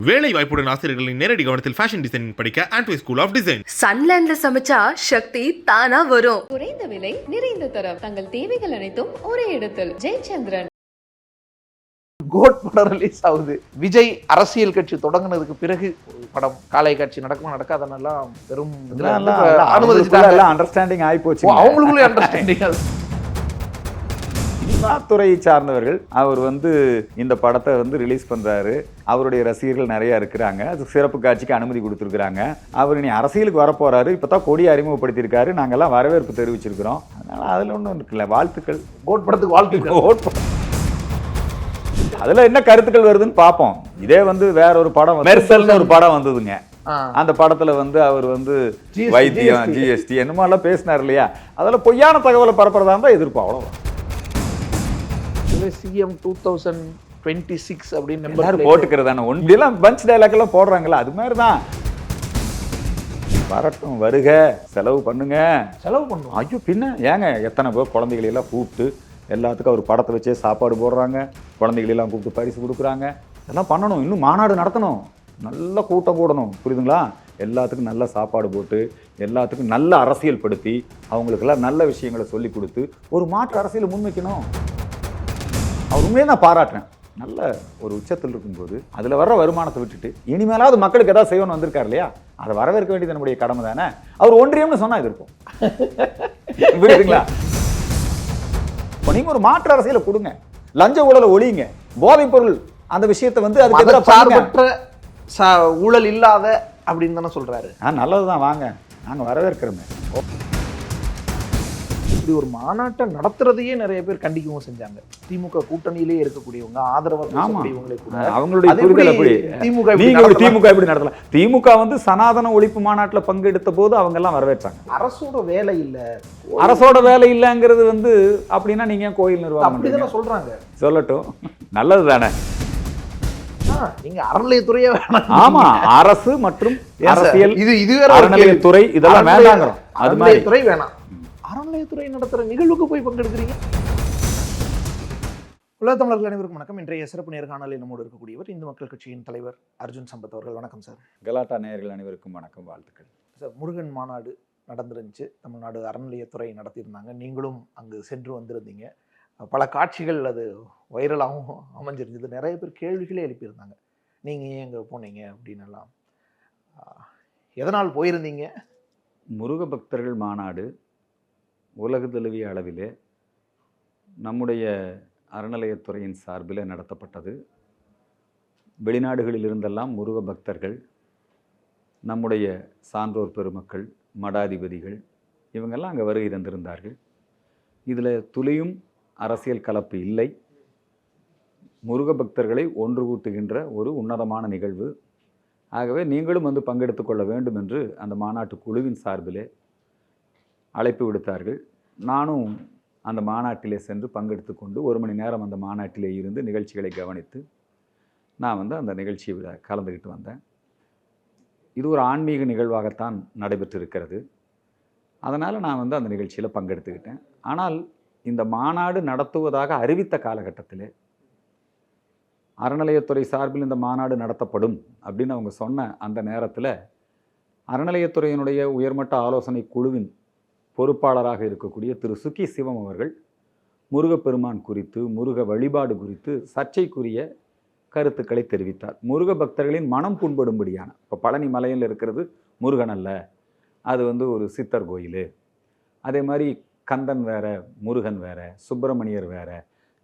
வேலை வாய்ப்புடன் ஆசிரியர்களின் நேரடி கவனத்தில் ஃபேஷன் டிசைனிங் படிக்க ஆண்ட்வே ஸ்கூல் ஆஃப் டிசைன். சன்லேண்ட்ல சமைச்சா சக்தி தானா வரும். குறைந்த விலை, நிறைந்த தரம், தங்கள் தேவைகள் அனைத்தும் ஒரே இடத்தில். ஜெயச்சந்திரன். கோட் படம் ரிலீஸ் ஆகுது. விஜய் அரசியல் கட்சி தொடங்கினதுக்கு பிறகு படம் காலை காட்சி நடக்குமா நடக்காதனெல்லாம் பெரும் அனுமதிச்சுட்டாங்க. அண்டர்ஸ்டாண்டிங் ஆகி போச்சு. அவங்களுக்குள்ளே அண்டர்ஸ்டாண்டிங். துறையை சார்ந்தவர்கள் அவர் இந்த படத்தை ரிலீஸ் பண்றாரு. அவருடைய ரசிகர்கள் நிறைய இருக்கிறாங்க. அது சிறப்பு காட்சிக்கு அனுமதி கொடுத்துருக்காங்க. அவர் இனி அரசியலுக்கு வரப்போறாரு. இப்பதான் கொடியை அறிமுகப்படுத்தியிருக்காரு. நாங்கெல்லாம் வரவேற்பு தெரிவிச்சிருக்கிறோம். அதனால அதுல ஒன்றும் இருக்குல்ல. வாழ்த்துக்கள். கோட் படத்துக்கு வாழ்த்துக்கள். அதுல என்ன கருத்துக்கள் வருதுன்னு பார்ப்போம். இதே வேற ஒரு படம் மெர்சல்னு ஒரு படம் வந்ததுங்க. அந்த படத்துல அவர் வைத்தியம் ஜிஎஸ்டி என்னமோ எல்லாம் பேசினார் இல்லையா. அதில் பொய்யான தகவலை பரப்புறதா இருந்தா எதிர்ப்பு. அவ்வளவுதான். சிஎம் 2026 அப்படின்னு போட்டுக்கிறதான ஒன்றியெல்லாம் பஞ்ச் டைலாக் எல்லாம் போடுறாங்களா, அது மாதிரிதான். வரட்டும், வருக, செலவு பண்ணுங்க. செலவு பண்ணுவோம். ஐயோ பின்ன ஏங்க, எத்தனை பேர் குழந்தைகளை எல்லாம் கூப்பிட்டு எல்லாத்துக்கும் அவர் படத்தை வச்சே சாப்பாடு போடுறாங்க. குழந்தைகளெல்லாம் கூப்பிட்டு பரிசு கொடுக்குறாங்க. இதெல்லாம் பண்ணணும். இன்னும் மாநாடு நடத்தணும். நல்ல கூட்டம் கூடணும். புரியுதுங்களா? எல்லாத்துக்கும் நல்ல சாப்பாடு போட்டு எல்லாத்துக்கும் நல்ல அரசியல் படுத்தி அவங்களுக்கெல்லாம் நல்ல விஷயங்களை சொல்லி கொடுத்து ஒரு மாற்று அரசியலை முன்வைக்கணும். அவர் உண்மையே நான் பாராட்டுறேன். நல்ல ஒரு உச்சத்தில் இருக்கும்போது அதில் வர்ற வருமானத்தை விட்டுட்டு இனிமேலாவது மக்களுக்கு ஏதாவது செய்யணும்னு வந்திருக்காரு இல்லையா, அதை வரவேற்க வேண்டியது நம்முடைய கடமை தானே. அவர் ஒன்றியம்னு சொன்னா இது இருக்கும். புரியுதுங்களா? இப்போ நீங்க ஒரு மாற்று அரசியலை கொடுங்க. லஞ்ச ஊழலை ஒழியுங்க. போதைப் பொருள் அந்த விஷயத்தை அதுக்கு எதிராக சார்பற்ற ஊழல் இல்லாத அப்படின்னு தானே சொல்றாரு. நல்லதுதான், வாங்க, நாங்க வரவேற்கிறோமே. இப்படி ஒரு மாநாட்டை நடத்துறதையே நிறைய பேர் கண்டிக்கவும் செஞ்சாங்க. திமுக கூட்டணியிலே இருக்கக்கூடியவங்க, அவங்களுடைய திமுக எப்படி நடத்தலாம். திமுக சனாதன ஒழிப்பு மாநாட்டில் பங்கெடுத்த போது அவங்க எல்லாம் வரவேற்றாங்க. அரசோட வேலை இல்ல, அரசோட வேலை இல்லைங்கிறது அப்படின்னா நீங்க கோயில் நிர்வாகம் அப்படிதான் சொல்றாங்க. சொல்லட்டும், நல்லது தானே. நீங்க அறநிலையத்துறையே வேணாம். ஆமா, அரசு மற்றும் அரசியல், இது அறநிலையத்துறை இதெல்லாம் வேண்டாங்கிறோம். அது மாதிரி துறை வேணாம். அறநிலையத்துறை நடத்துற நிகழ்வுக்கு போய் பங்கெடுக்கிறீங்க. உலக தமிழர்கள் அனைவருக்கும் வணக்கம். இன்றைய சிறப்பு நேர்காணலில் நம்மோடு இருக்கக்கூடியவர் இந்து மக்கள் கட்சியின் தலைவர் அர்ஜுன் சம்பத் அவர்கள். வணக்கம் சார். கலாட்டா நேயர்கள் அனைவருக்கும் வணக்கம், வாழ்த்துக்கள் சார். முருகன் மாநாடு நடந்துருந்துச்சு. தமிழ்நாடு அறநிலையத்துறை நடத்தியிருந்தாங்க. நீங்களும் அங்கு சென்று வந்திருந்தீங்க. பல காட்சிகள் அது வைரலாகவும் அமைஞ்சிருந்தது. நிறைய பேர் கேள்விகளே எழுப்பியிருந்தாங்க. நீங்கள் ஏன் அங்கே போனீங்க அப்படின்னு எல்லாம். எதனால் போயிருந்தீங்க? முருக பக்தர்கள் மாநாடு உலக தழுவிய அளவிலே நம்முடைய அறநிலையத்துறையின் சார்பில் நடத்தப்பட்டது. வெளிநாடுகளில் இருந்தெல்லாம் முருக பக்தர்கள், நம்முடைய சான்றோர் பெருமக்கள், மடாதிபதிகள் இவங்கெல்லாம் அங்கே வருகை தந்திருந்தார்கள். இதில் துளியும் அரசியல் கலப்பு இல்லை. முருக பக்தர்களை ஒன்று கூட்டுகின்ற ஒரு உன்னதமான நிகழ்வு. ஆகவே நீங்களும் பங்கெடுத்து கொள்ள வேண்டும் என்று அந்த மாநாட்டு குழுவின் சார்பிலே அழைப்பு விடுத்தார்கள். நானும் அந்த மாநாட்டிலே சென்று பங்கெடுத்து கொண்டு 1 மணி நேரம் அந்த மாநாட்டிலே இருந்து நிகழ்ச்சிகளை கவனித்து நான் அந்த நிகழ்ச்சியில் கலந்துக்கிட்டு வந்தேன். இது ஒரு ஆன்மீக நிகழ்வாகத்தான் நடைபெற்றிருக்கிறது. அதனால் நான் அந்த நிகழ்ச்சியில் பங்கெடுத்துக்கிட்டேன். ஆனால் இந்த மாநாடு நடத்துவதாக அறிவித்த காலகட்டத்தில் அறநிலையத்துறை சார்பில் இந்த மாநாடு நடத்தப்படும் அப்படின்னு அவங்க சொன்ன அந்த நேரத்தில் அறநிலையத்துறையினுடைய உயர்மட்ட ஆலோசனை குழுவின் பொறுப்பாளராக இருக்கக்கூடிய திரு சுக்கி சிவம் அவர்கள் முருகப்பெருமான் குறித்து, முருக வழிபாடு குறித்து சர்ச்சைக்குரிய கருத்துக்களை தெரிவித்தார். முருக பக்தர்களின் மனம் புண்படும்படியான, இப்போ பழனி மலையில் இருக்கிறது முருகன் அல்ல, அது ஒரு சித்தர் கோயில், அதே மாதிரி கந்தன் வேற, முருகன் வேற, சுப்பிரமணியர் வேற,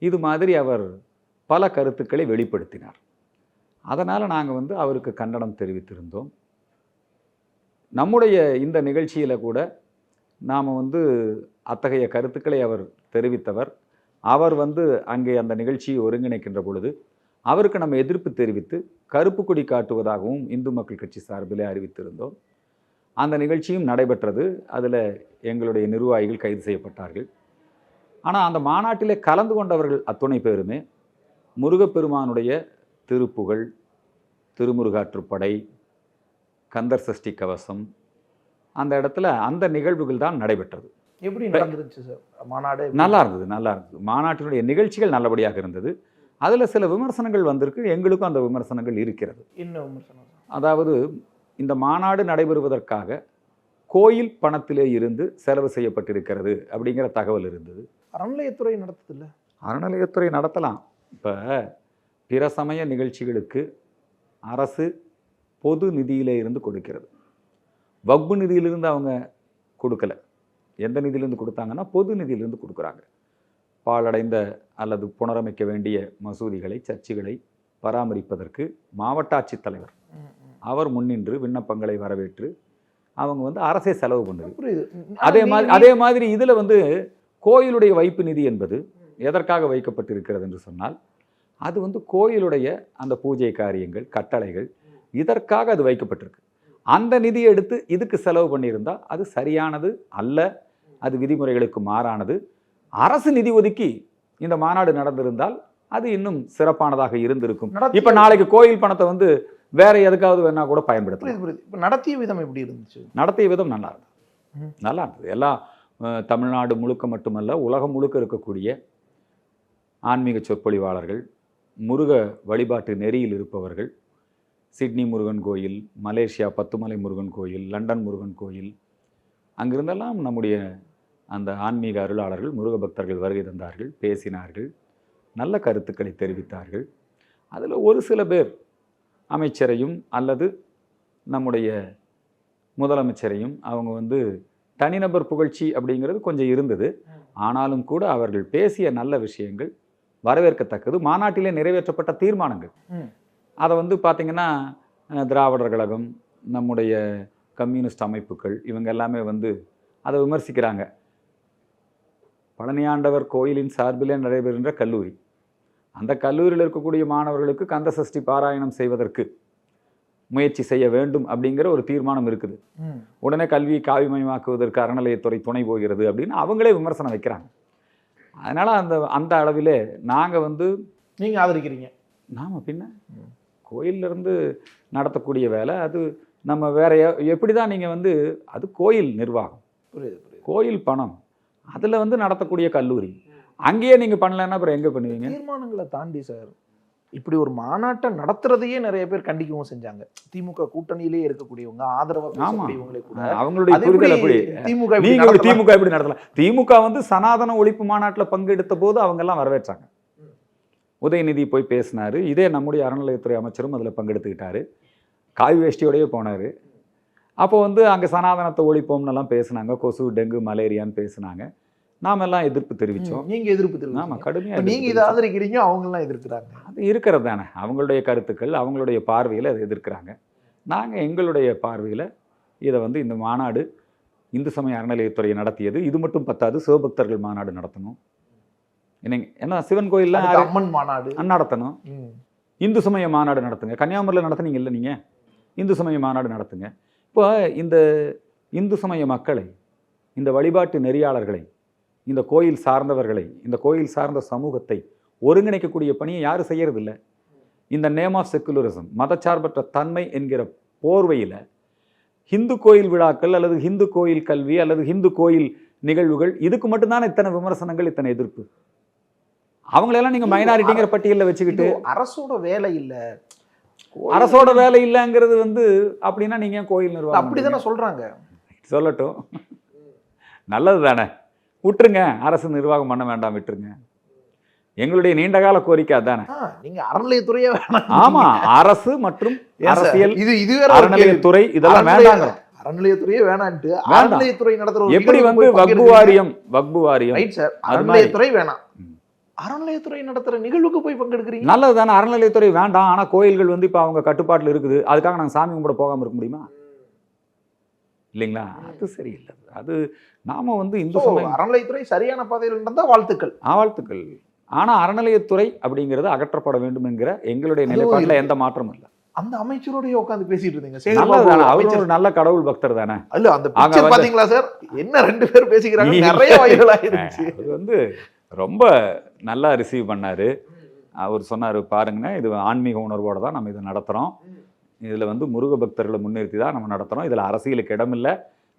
இது மாதிரி அவர் பல கருத்துக்களை வெளிப்படுத்தினார். அதனால் நாங்கள் அவருக்கு கண்டனம் தெரிவித்திருந்தோம். நம்முடைய இந்த நிகழ்ச்சியில் கூட நாம் அத்தகைய கருத்துக்களை அவர் தெரிவித்தவர். அவர் அங்கே அந்த நிகழ்ச்சியை ஒருங்கிணைக்கின்ற பொழுது அவருக்கு நம்ம எதிர்ப்பு தெரிவித்து கருப்பு கொடி காட்டுவதாகவும் இந்து மக்கள் கட்சி சார்பிலே அறிவித்திருந்தோம். அந்த நிகழ்ச்சியும் நடைபெற்றது. அதில் எங்களுடைய நிர்வாகிகள் கைது செய்யப்பட்டார்கள். ஆனால் அந்த மாநாட்டிலே கலந்து கொண்டவர்கள் அத்துணை பேருமே முருகப்பெருமானுடைய திருப்புகழ், திருமுருகாற்றுப்படை, கந்தர் சஷ்டி கவசம், அந்த இடத்துல அந்த நிகழ்வுகள் தான் நடைபெற்றது. எப்படி நடந்துருச்சு சார் மாநாடு? நல்லா இருந்தது. மாநாட்டினுடைய நிகழ்ச்சிகள் நல்லபடியாக இருந்தது. அதில் சில விமர்சனங்கள் வந்திருக்கு, எங்களுக்கும் அந்த விமர்சனங்கள் இருக்கிறது. என்ன விமர்சனம்? அதாவது இந்த மாநாடு நடைபெறுவதற்காக கோயில் பணத்திலே இருந்து செலவு செய்யப்பட்டிருக்கிறது அப்படிங்கிற தகவல் இருந்தது. அறநிலையத்துறை நடத்துதில்ல? அறநிலையத்துறை நடத்தலாம். இப்போ பிற சமய நிகழ்ச்சிகளுக்கு அரசு பொது நிதியிலே இருந்து கொடுக்கிறது. வக்பு நிதியிலிருந்து அவங்க கொடுக்கல. எந்த நிதியிலிருந்து கொடுத்தாங்கன்னா பொது நிதியிலிருந்து கொடுக்குறாங்க. பாழடைந்த அல்லது புனரமைக்க வேண்டிய மசூதிகளை, சர்ச்சுகளை பராமரிப்பதற்கு மாவட்ட ஆட்சித்தலைவர் அவர் முன்னின்று விண்ணப்பங்களை வரவேற்று அவங்க வந்து அரசே செலவு பண்ணுது. அதே மாதிரி இதில் வந்து கோயிலுடைய வைப்பு நிதி என்பது எதற்காக வைக்கப்பட்டிருக்கிறது என்று சொன்னால், அது வந்து கோயிலுடைய அந்த பூஜை காரியங்கள், கட்டளைகள், இதற்காக அது வைக்கப்பட்டிருக்கு. அந்த நிதியை எடுத்து இதுக்கு செலவு பண்ணியிருந்தால் அது சரியானது அல்ல, அது விதிமுறைகளுக்கு மாறானது. அரசு நிதி ஒதுக்கி இந்த மாநாடு நடந்திருந்தால் அது இன்னும் சிறப்பானதாக இருந்திருக்கும். இப்ப நாளைக்கு கோயில் பணத்தை வந்து வேற எதுக்காவது வேணா கூட பயன்படுத்தலாம். நடத்திய விதம் எப்படி இருந்துச்சு? நடத்திய விதம் நல்லா இருந்தது, நல்லா இருந்தது. எல்லாம் தமிழ்நாடு முழுக்க மட்டுமல்ல, உலகம் முழுக்க இருக்கக்கூடிய ஆன்மீக சொற்பொழிவாளர்கள், முருக வழிபாட்டு நெறியில் இருப்பவர்கள், சிட்னி முருகன் கோயில், மலேசியா பத்துமலை முருகன் கோயில், லண்டன் முருகன் கோயில், அங்கிருந்தெல்லாம் நம்முடைய அந்த ஆன்மீக அருளாளர்கள், முருக பக்தர்கள் வருகை தந்தார்கள், பேசினார்கள், நல்ல கருத்துக்களை தெரிவித்தார்கள். அதில் ஒரு சில பேர் அமைச்சரையும் அல்லது நம்முடைய முதலமைச்சரையும் அவங்க வந்து தனிநபர் புகழ்ச்சி அப்படிங்கிறது கொஞ்சம் இருந்தது. ஆனாலும் கூட அவர்கள் பேசிய நல்ல விஷயங்கள் வரவேற்கத்தக்கது. மாநாட்டிலே நிறைவேற்றப்பட்ட தீர்மானங்கள் அதை வந்து பார்த்திங்கன்னா திராவிடர் கழகம், நம்முடைய கம்யூனிஸ்ட் அமைப்புகள், இவங்க எல்லாமே வந்து அதை விமர்சிக்கிறாங்க. பழனியாண்டவர் கோயிலின் சார்பிலே நடைபெறுகின்ற கல்லூரி, அந்த கல்லூரியில் இருக்கக்கூடிய மாணவர்களுக்கு கந்த சஷ்டி பாராயணம் செய்வதற்கு முயற்சி செய்ய வேண்டும் அப்படிங்கிற ஒரு தீர்மானம் இருக்குது. உடனே கல்வியை காவிமயமாக்குவதற்கு அறநிலையத்துறை துணை போகிறது அப்படின்னு அவங்களே விமர்சனம் வைக்கிறாங்க. அதனால் அந்த அளவிலே நாங்கள் வந்து நீங்கள் ஆதரிக்கிறீங்க. நாம பின்ன கோயிலிருந்து நடத்தக்கூடிய வேலை அது நம்ம வேற எப்படி தான் நீங்கள் வந்து அது கோயில் நிர்வாகம், கோயில் பணம், அதில் வந்து நடத்தக்கூடிய கல்லூரி, அங்கேயே நீங்கள் பண்ணலன்னா அப்புறம் எங்கே பண்ணுவீங்க? தீர்மானங்களை தாண்டி சார் இப்படி ஒரு மாநாட்டை நடத்துறதையே நிறைய பேர் கண்டிக்கவும் செஞ்சாங்க. திமுக கூட்டணியிலேயே இருக்கக்கூடியவங்க, ஆதரவாக கூட அவங்களுடைய புரிதல் அப்படி. திமுக எப்படி நடத்தலாம்? திமுக வந்து சனாதன ஒழிப்பு மாநாட்டில் பங்கெடுத்த போது அவங்க எல்லாம் வரவேற்றாங்க. உதயநிதி போய் பேசினாரு. இதே நம்முடைய அறநிலையத்துறை அமைச்சரும் அதில் பங்கெடுத்துக்கிட்டாரு, காவி வேஷ்டியோடய போனார். அப்போ வந்து அங்கே சனாதனத்தை ஒழிப்போம்னெல்லாம் பேசினாங்க, கொசு டெங்கு மலேரியான்னு பேசினாங்க. நாம எல்லாம் எதிர்ப்பு தெரிவித்தோம். நீங்கள் எதிர்ப்பு தெரிவிங்க. ஆமாம், கடுமையாக. நீங்கள் இதை ஆதரிக்கிறீங்க, அவங்கெல்லாம் எதிர்க்கிறாங்க. அது இருக்கிறது தானே, அவங்களுடைய கருத்துக்கள், அவங்களுடைய பார்வையில் அதை எதிர்க்கிறாங்க. நாங்கள் எங்களுடைய பார்வையில் இதை வந்து இந்த மாநாடு இந்து சமய அறநிலையத்துறை நடத்தியது. இது மட்டும் பத்தாது, சிவபக்தர்கள் மாநாடு நடத்தணும். என்ன சிவன் கோயிலில் அம்மன் மாநாடு நடத்தணும், இந்து சமய மாநாடு நடத்துங்க. கன்னியாகுமரியில் நடத்துனீங்க இல்லை நீங்கள், இந்து சமய மாநாடு நடத்துங்க. இப்போ இந்த இந்து சமய மக்களை, இந்த வழிபாட்டு நெறியாளர்களை, இந்த கோயில் சார்ந்தவர்களை, இந்த கோயில் சார்ந்த சமூகத்தை ஒருங்கிணைக்கக்கூடிய பணியை யாரும் செய்யறதில்லை. இந்த நேம் ஆஃப் செக்குலரிசம், மதச்சார்பற்ற தன்மை என்கிற போர்வையில் ஹிந்து கோயில் விழாக்கள் அல்லது ஹிந்து கோயில் கல்வி அல்லது ஹிந்து கோயில் நிகழ்வுகள், இதுக்கு மட்டும்தான் இத்தனை விமர்சனங்கள், இத்தனை எதிர்ப்பு. அவங்களெல்லாம் நீங்கள் மைனாரிட்டிங்கிற பட்டியலில் வச்சுக்கிட்டு அரசோட வேலை இல்லை, அரசோட வேலை இல்லைங்கிறது வந்து அப்படின்னா நீங்கள் கோயில் நிர்வாகம் அப்படிதானே சொல்கிறாங்க. சொல்லட்டும், நல்லது தானே, விட்டுருங்க, அரசு நிர்வாகம் பண்ண வேண்டாம், விட்டுருங்க. எங்களுடைய நீண்டகால கோரிக்கை அதானே. நீங்க அறநிலையத்துறையே வேணாம். ஆமா, அரசு மற்றும் அரசியல், இது அறநிலையத்துறை இதெல்லாம் வேண்டாங்க. அறநிலையத்துறையே வேணான்ட்டு அறநிலையத்துறை நடத்துற எப்படி வந்து வக்பு வாரியம் ரைட் சார், அறநிலையத்துறை வேணாம், அறநிலையத்துறை நடத்துற நிகழ்வுக்கு போய் பங்கெடுக்கிறீங்க. நல்லது தானே. அறநிலையத்துறை வேண்டாம், ஆனா கோயில்கள் வந்து இப்ப அவங்க கட்டுப்பாட்டுல இருக்குது, அதுக்காக நாங்க சாமி கும்பிட போகாம இருக்க முடியுமா? இல்லைங்களா? அது சரியில்லை. அது நாம வந்து இந்து சமய அறநிலையத்துறை சரியான பாதையில் நடந்தால் வாழ்த்துக்கள். வாழ்த்துக்கள். ஆனா அறநிலையத்துறை அப்படிங்கிறது அகற்றப்பட வேண்டும் என்கிற எங்களுடைய நிலைப்பாட்டில் எந்த மாற்றமும் இல்லை. அந்த அமைச்சரோடய உட்காந்து பேசிட்டு இருந்தீங்க. அவர் ஒரு நல்ல கடவுள் பக்தர் தானே. அல்ல, அந்த பிக்சர் பாத்தீங்களா சார்? என்ன ரெண்டு பேர் பேசிக்கிறாங்க, நிறைய வைரல் ஆயிருச்சு. அது வந்து ரொம்ப நல்லா ரிசீவ் பண்ணாரு. அவர் சொன்னார், பாருங்க, இது ஆன்மீக உணர்வோடு தான் நம்ம இதை நடத்துகிறோம், இதில் வந்து முருக பக்தர்களை முன்னிறுத்தி தான் நம்ம நடத்துகிறோம், இதில் அரசியலுக்கு இடமில்லை,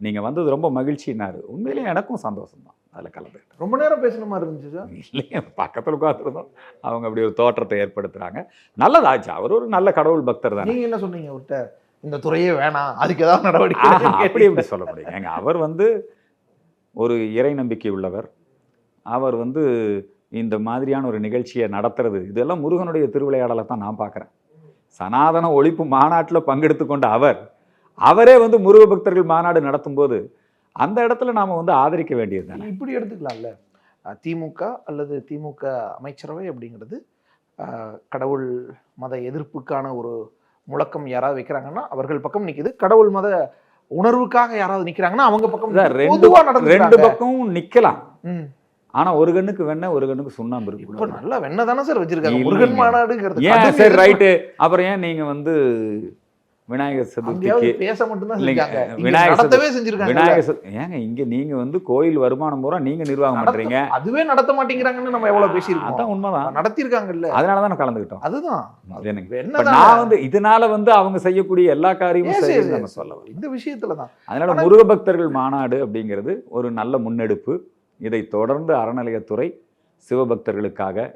நீங்கள் வந்தது ரொம்ப மகிழ்ச்சினாரு. உண்மையிலேயே எனக்கும் சந்தோஷம் தான் அதில் கலந்துக்கிட்டேன். ரொம்ப நேரம் பேசுன மாதிரி இருந்துச்சு சார். இல்லைங்க, பக்கத்தில் உட்காந்துருந்தோம். அவங்க அப்படி ஒரு தோற்றத்தை ஏற்படுத்துகிறாங்க. நல்லதாச்சு. அவர் ஒரு நல்ல கடவுள் பக்தர் தான். நீங்க என்ன சொன்னீங்க அவர்கிட்ட? இந்த துறையே வேணாம், அதுக்கு ஏதாவது நடவடிக்கை அப்படி எப்படி சொல்ல முடியுங்க? அவர் ஒரு இறை நம்பிக்கை உள்ளவர். அவர் இந்த மாதிரியான ஒரு நிகழ்ச்சியை நடத்துறது, இதெல்லாம் முருகனுடைய திருவிளையாடலை தான் நான் பார்க்குறேன். சனாதன ஒழிப்பு மாநாட்டில் பங்கெடுத்து கொண்ட அவரே முருக பக்தர்கள் மாநாடு நடத்தும் போது அந்த இடத்துல நாம ஆதரிக்க வேண்டியது தானே. இப்படி எடுத்துக்கலாம்ல, திமுக அல்லது திமுக அமைச்சரவை அப்படிங்கிறது கடவுள் மத எதிர்ப்புக்கான ஒரு முழக்கம் யாராவது வைக்கிறாங்கன்னா அவர்கள் பக்கம் நிக்குது. கடவுள் மத உணர்வுக்காக யாராவது நிக்கிறாங்கன்னா அவங்க பக்கம் ரெண்டு பக்கமும் நிக்கலாம். ஆனா ஒரு கண்ணுக்கு வெண்ணெய், ஒரு கண்ணுக்கு சுண்ணாம்பு இருக்கு. இப்ப நல்ல வெண்ணெய் தானே சார் வச்சிருக்காங்க முருகன் மாநாடுங்கிறது. ஏன் சரி ரைட்டு. அப்புறம் ஏன் நீங்க விநாயகர் சதுர்த்திக்கு பேச மட்டும் தான் செஞ்சாங்க, நடத்தவே செஞ்சிருக்காங்க. விநாயகர் ஏங்க இங்க நீங்க கோயில் வருமானம் பூரா நீங்க நிர்வாகம் பண்றீங்க, அதுவே நடத்த மாட்டேங்கிறாங்கன்னு நம்ம எவ்வளவு பேசியிருக்கோம். அதான் உண்மைதான், நடத்திருக்காங்கல்ல, அதனாலதான் கலந்துக்கிட்டோம். அதுதான் நான் இதனால அவங்க செய்யக்கூடிய எல்லா காரியமும் நம்ம சொல்லலாம் இந்த விஷயத்துலதான். அதனால முருக பக்தர்கள் மாநாடு அப்படிங்கிறது ஒரு நல்ல முன்னெடுப்பு. இதை தொடர்ந்து அறநிலையத்துறை சிவபக்தர்களுக்காக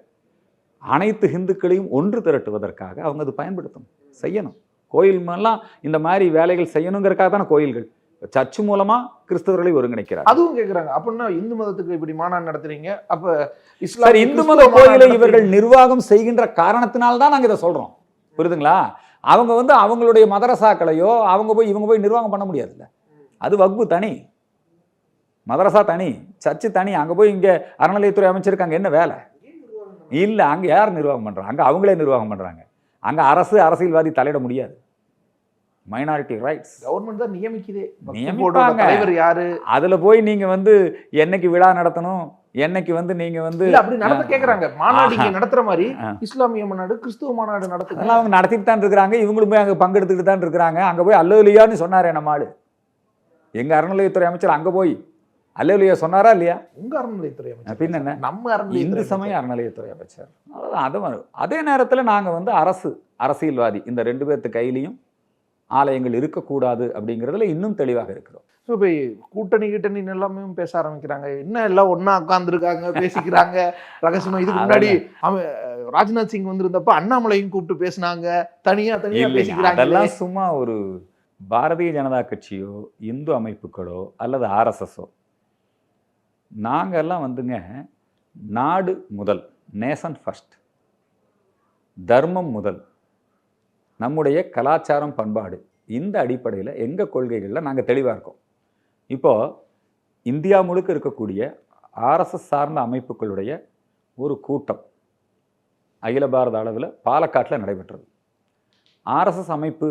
அனைத்து ஹிந்துக்களையும் ஒன்று திரட்டுவதற்காக அவங்க அது பயன்படுத்தணும், செய்யணும். கோயில் எல்லாம் இந்த மாதிரி வேலைகள் செய்யணுங்கிறதுக்காக தானே கோயில்கள். சர்ச்சு மூலமா கிறிஸ்தவர்களை ஒருங்கிணைக்கிறார். அதுவும் கேட்கறாங்க. அப்படின்னா இந்து மதத்துக்கு இப்படி மாநாடு நடத்துறீங்க, அப்ப இந்து மத கோயிலை இவர்கள் நிர்வாகம் செய்கின்ற காரணத்தினால்தான் நாங்க இதை சொல்றோம். புரியுதுங்களா? அவங்க அவங்களுடைய மதரசாக்களையோ இவங்க போய் நிர்வாகம் பண்ண முடியாதுல்ல. அது வக்பு தனி, மதரசா தனி, சர்ச்சு தனி. அங்க போய் இங்க அறநிலையத்துறை அமைச்சருக்கு அங்க என்ன வேலை இல்ல. அங்க யார் நிர்வாகம் பண்றாங்க? அங்க அவங்களே நிர்வாகம் பண்றாங்க. அங்க அரசியல்வாதி தலையிட முடியாது. மைனாரிட்டி ரைட்ஸ் கவர்மெண்ட் தான் நியமிக்குதே. நியமிப்பாங்க. தலைவர் யாரு? அதுல போய் நீங்க என்னைக்கு விழா நடத்தணும், என்னைக்கு நீங்க அப்படி நடத்த கேக்குறாங்க. மாநாடு இங்க நடத்துற மாதிரி இஸ்லாமிய மாநாடு, கிறிஸ்துவ மாநாடு நடத்துறாங்க. அவங்க நடத்திட்டு தான் இருக்காங்க. இவங்களும் போய் அங்க பங்கெடுத்துட்டு தான் இருக்காங்க. அங்க போய் அல்லேலூயான்னு சொன்னாரே நம்ம ஆளு, எங்க அறநிலையத்துறை அமைச்சர் அங்க போய் அல்லேலூயா சொன்னாரா இல்லையா? உங்க அறநிலையத்துறை அமைச்சர் பின்ன நம்ம இந்து சமய அறநிலையத்துறை அமைச்சர். அதே நேரத்தில் நாங்க அரசியல்வாதி இந்த ரெண்டு பேர்த்து கையிலையும் ஆலயங்கள் இருக்கக்கூடாது அப்படிங்கிறதுல இன்னும் தெளிவாக இருக்கிறோம். இப்போ கூட்டணி எல்லாமே பேச ஆரம்பிக்கிறாங்க. என்ன எல்லாம் ஒன்னா உட்கார்ந்துருக்காங்க, பேசிக்கிறாங்க ரகசியமா. இதுக்கு முன்னாடி ராஜ்நாத் சிங் வந்திருந்தப்ப அண்ணாமலையும் கூப்பிட்டு பேசினாங்க, தனியா பேசிக்கிறாங்க. அதெல்லாம் சும்மா ஒரு பாரதிய ஜனதா கட்சியோ இந்து அமைப்புகளோ அல்லது ஆர்எஸ்எஸோ நாங்கெல்லாம் நாடு முதல், நேஷன் ஃபர்ஸ்ட், தர்மம் முதல், நம்முடைய கலாச்சாரம் பண்பாடு, இந்த அடிப்படையில் எங்கள் கொள்கைகளில் நாங்கள் தெளிவாக இருக்கோம். இப்போது இந்தியா முழுக்க இருக்கக்கூடிய ஆர்எஸ்எஸ் சார்ந்த அமைப்புகளுடைய ஒரு கூட்டம் அகில பாரத அளவில் பாலக்காட்டில் நடைபெற்றது. ஆர்எஸ்எஸ் அமைப்பு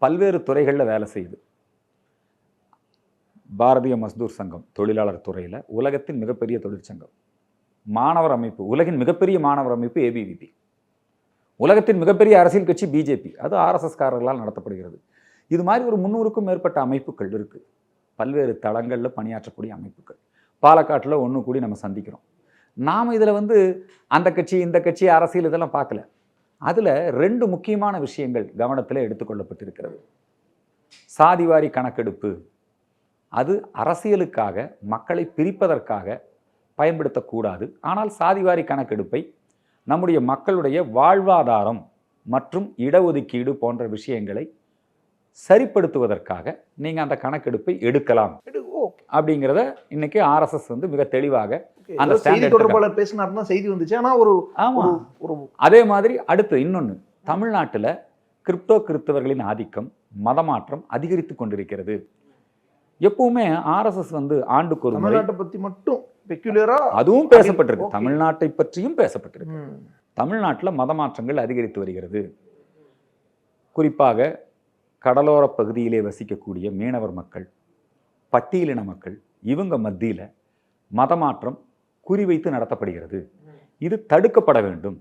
பல்வேறு துறைகளில் வேலை செய்யுது. பாரதிய மஸ்தூர் சங்கம் தொழிலாளர் துறையில் உலகத்தின் மிகப்பெரிய தொழிற்சங்கம். மாணவர் அமைப்பு, உலகின் மிகப்பெரிய மாணவர் அமைப்பு ஏபிவிபி. உலகத்தின் மிகப்பெரிய அரசியல் கட்சி பிஜேபி, அது ஆர்எஸ்எஸ்காரர்களால் நடத்தப்படுகிறது. இது மாதிரி ஒரு 300க்கும் மேற்பட்ட அமைப்புகள் இருக்குது. பல்வேறு தளங்களில் பணியாற்றக்கூடிய அமைப்புகள் பாலக்காட்டில் ஒன்று கூடி நம்ம சந்திக்கிறோம். நாம் இதில் அந்த கட்சி இந்த கட்சி அரசியல் இதெல்லாம் பார்க்கல. அதில் 2 முக்கியமான விஷயங்கள் கவனத்தில் எடுத்துக்கொள்ளப்பட்டிருக்கிறது. சாதிவாரி கணக்கெடுப்பு, அது அரசியலுக்காக மக்களை பிரிப்பதற்காக பயன்படுத்தக்கூடாது. ஆனால் சாதிவாரி கணக்கெடுப்பை நம்முடைய மக்களுடைய வாழ்வாதாரம் மற்றும் இடஒதுக்கீடு போன்ற விஷயங்களை சரிப்படுத்துவதற்காக நீங்கள் அந்த கணக்கெடுப்பை எடுக்கலாம் அப்படிங்கிறத இன்னைக்கு ஆர்எஸ்எஸ் மிக தெளிவாக அந்த தொடர்பாளர் பேசினார்னா செய்தி வந்துச்சு. ஆனா ஒரு அதே மாதிரி அடுத்து இன்னொன்று, தமிழ்நாட்டில் கிறிஸ்தவர்களின் ஆதிக்கம், மதமாற்றம் அதிகரித்து கொண்டிருக்கிறது. எப்பவுமே ஆர்எஸ்எஸ் ஆண்டுக்கு ஒரு தமிழ்நாட்டை பத்தி மட்டும் பெக்குலரா அதுவும் பேசப்பட்டிருக்கு, தமிழ்நாட்டை பற்றியும் பேசப்பட்டிருக்கு. தமிழ்நாட்டில் மதமாற்றங்கள் அதிகரித்து வருகிறது. குறிப்பாக கடலோர பகுதியிலே வசிக்கக்கூடிய மீனவர் மக்கள், பட்டியலின மக்கள், இவங்க மத்தியில் மதமாற்றம் குறிவைத்து நடத்தப்படுகிறது. இது தடுக்கப்பட வேண்டும்.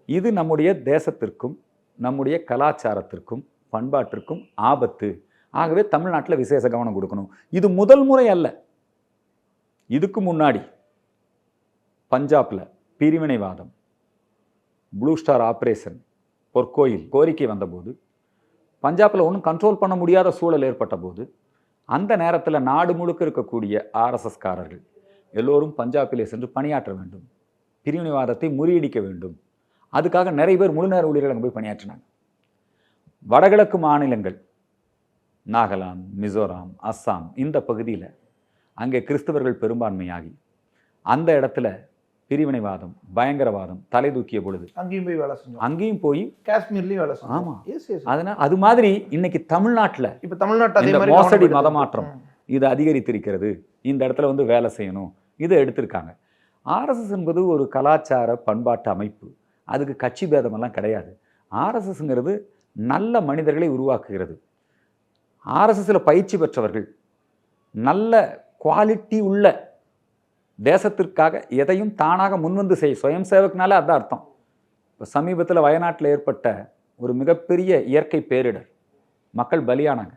இது நம்முடைய தேசத்திற்கும் நம்முடைய கலாச்சாரத்திற்கும் பண்பாட்டிற்கும் ஆபத்து. ஆகவே தமிழ்நாட்டில் விசேஷ கவனம் கொடுக்கணும். இது முதல் முறை அல்ல. இதுக்கு முன்னாடி பஞ்சாப்ல பிரிவினைவாதம், ப்ளூ ஸ்டார் ஆபரேஷன், பொற்கோயில் கோரிக்கை வந்தபோது, பஞ்சாப்ல ஒன்றும் கண்ட்ரோல் பண்ண முடியாத சூழல் ஏற்பட்ட போது அந்த நேரத்தில் நாடு முழுக்க இருக்கக்கூடிய ஆர்எஸ்எஸ்காரர்கள் எல்லோரும் பஞ்சாபிலே சென்று பணியாற்ற வேண்டும், பிரிவினைவாதத்தை முறியடிக்க வேண்டும். அதுக்காக நிறைய பேர் முழு நேர ஊழியர்கள் அங்கே போய் பணியாற்றினாங்க. வடகிழக்கு மாநிலங்கள் நாகாலாந்து, மிசோராம், அஸ்ஸாம் இந்த பகுதியில் அங்கே கிறிஸ்தவர்கள் பெரும்பான்மையாகி அந்த இடத்துல பிரிவினைவாதம், பயங்கரவாதம் தலை தூக்கிய பொழுது அங்கேயும் போய் வேலை செஞ்சோம், அங்கேயும் போய் காஷ்மீர்லயும் வேலை செஞ்சோம். ஆமா, எஸ் எஸ். அதனால அது மாதிரி இன்னைக்கு தமிழ்நாட்டில் இப்ப தமிழ்நாட்டு அதே இந்த மாதிரி மோசடி கவனம் மதமாற்றம் எடுத்து- இது அதிகரித்திருக்கிறது. இந்த இடத்துல வந்து வேலை செய்யணும், இதை எடுத்திருக்காங்க. ஆர்எஸ்எஸ் என்பது ஒரு கலாச்சார பண்பாட்டு அமைப்பு. அதுக்கு கட்சி பேதமெல்லாம் கிடையாது. ஆர்எஸ்எஸ்ங்கிறது நல்ல மனிதர்களை உருவாக்குகிறது. ஆர்எஸ்எஸ்ல பயிற்சி பெற்றவர்கள், நல்ல குவாலிட்டி உள்ள, தேசத்திற்காக எதையும் தானாக முன்வந்து செய் சுயம் சேவக்னாலே அதுதான் அர்த்தம். இப்போ சமீபத்தில் வயநாட்டில் ஏற்பட்ட ஒரு மிகப்பெரிய இயற்கை பேரிடர், மக்கள் பலியானாங்க.